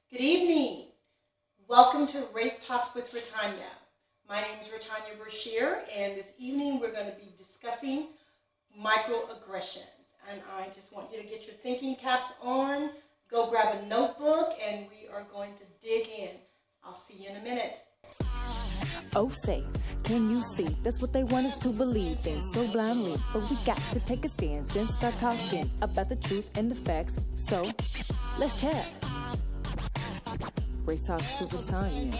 Good evening. Welcome to Race Talks with Retonia. My name is Retonia Brashear, and this evening we're going to be discussing microaggressions. And I just want you to get your thinking caps on, go grab a notebook, and we are going to dig in. I'll see you in a minute. Oh, say, can you see? That's what they want us to believe in so blindly. But we got to take a stance and start talking about the truth and the facts. So, let's chat. Race Talks with Retonia.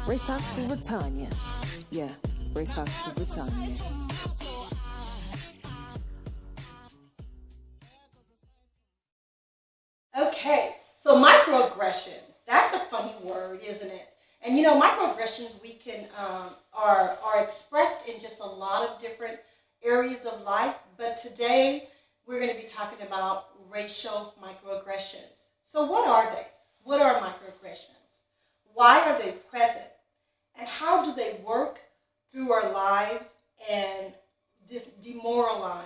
Race Talks with Retonia. Yeah, Race Talks with Retonia. Okay, so microaggressions. That's a funny word, isn't it? And you know, microaggressions are expressed in just a lot of different areas of life. But today we're going to be talking about racial microaggressions. So what are they? What are microaggressions? Why are they present? And how do they work through our lives and demoralize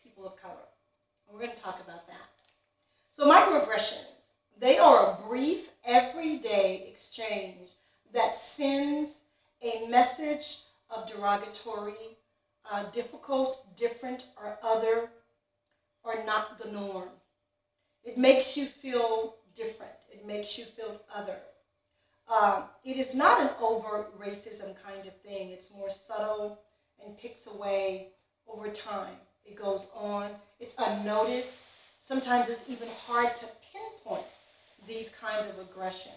people of color? We're going to talk about that. So microaggressions, they are a brief, everyday exchange that sends a message of derogatory, difficult, different, or other, or not the norm. It makes you feel different. It makes you feel other. It is not an overt racism kind of thing. It's more subtle and picks away over time. It goes on. It's unnoticed. Sometimes it's even hard to pinpoint these kinds of aggressions.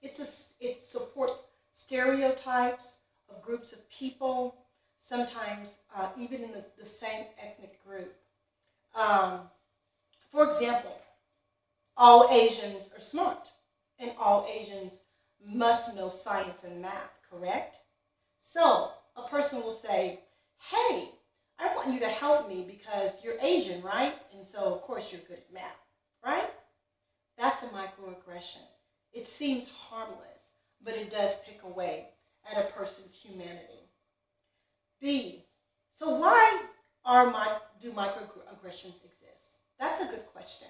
It supports stereotypes of groups of people, sometimes even in the same ethnic group. For example, all Asians are smart, and all Asians must know science and math, correct? So a person will say, hey, I want you to help me because you're Asian, right? And so, of course, you're good at math, right? That's a microaggression. It seems harmless, but it does pick away at a person's humanity. B, so why do microaggressions exist? That's a good question.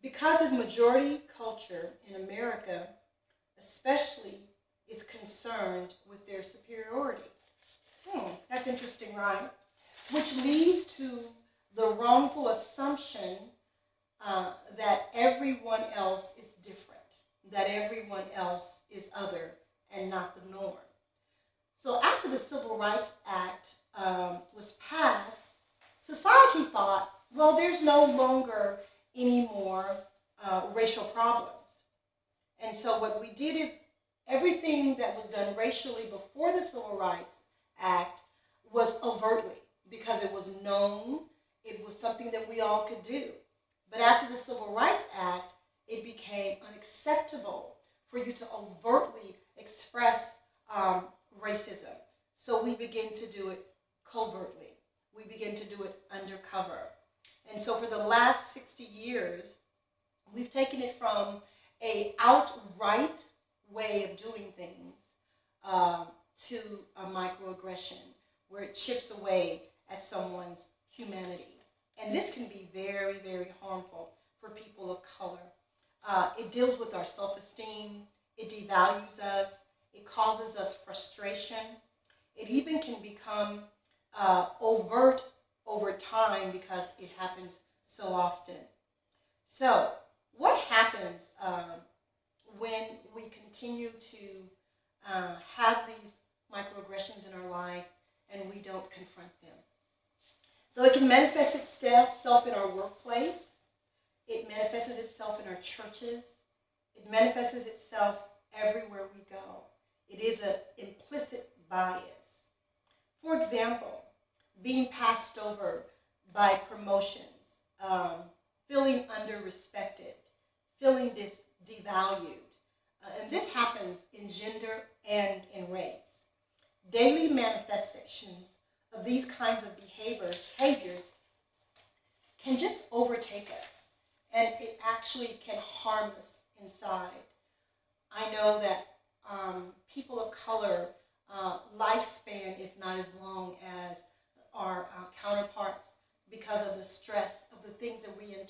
Because of majority culture in America, especially, is concerned with their superiority. That's interesting, right? Which leads to the wrongful assumption that everyone else is different, that everyone else is other and not the norm. So after the Civil Rights Act was passed, society thought, well, there's no longer any more racial problems. And so what we did is everything that was done racially before the Civil Rights Act was overtly, because it was known, it was something that we all could do. But after the Civil Rights Act, it became unacceptable for you to overtly express racism. So we begin to do it covertly. We begin to do it undercover. And so for the last 60 years, we've taken it from an outright way of doing things to a microaggression where it chips away at someone's humanity. And this can be very, very harmful for people of color. It deals with our self-esteem. It devalues us. It causes us frustration. It even can become overt over time because it happens so often. So what happens when we continue to have these microaggressions in our life and we don't confront them? So it can manifest itself in our workplace. It manifests itself in our churches. It manifests itself everywhere we go. It is an implicit bias. For example, being passed over by promotions, feeling under-respected, feeling devalued. And this happens in gender and in race. Daily manifestations of these kinds of behaviors can just overtake us, and it actually can harm us inside. I know that people of color, lifespan is not as long as our counterparts because of the stress of the things that we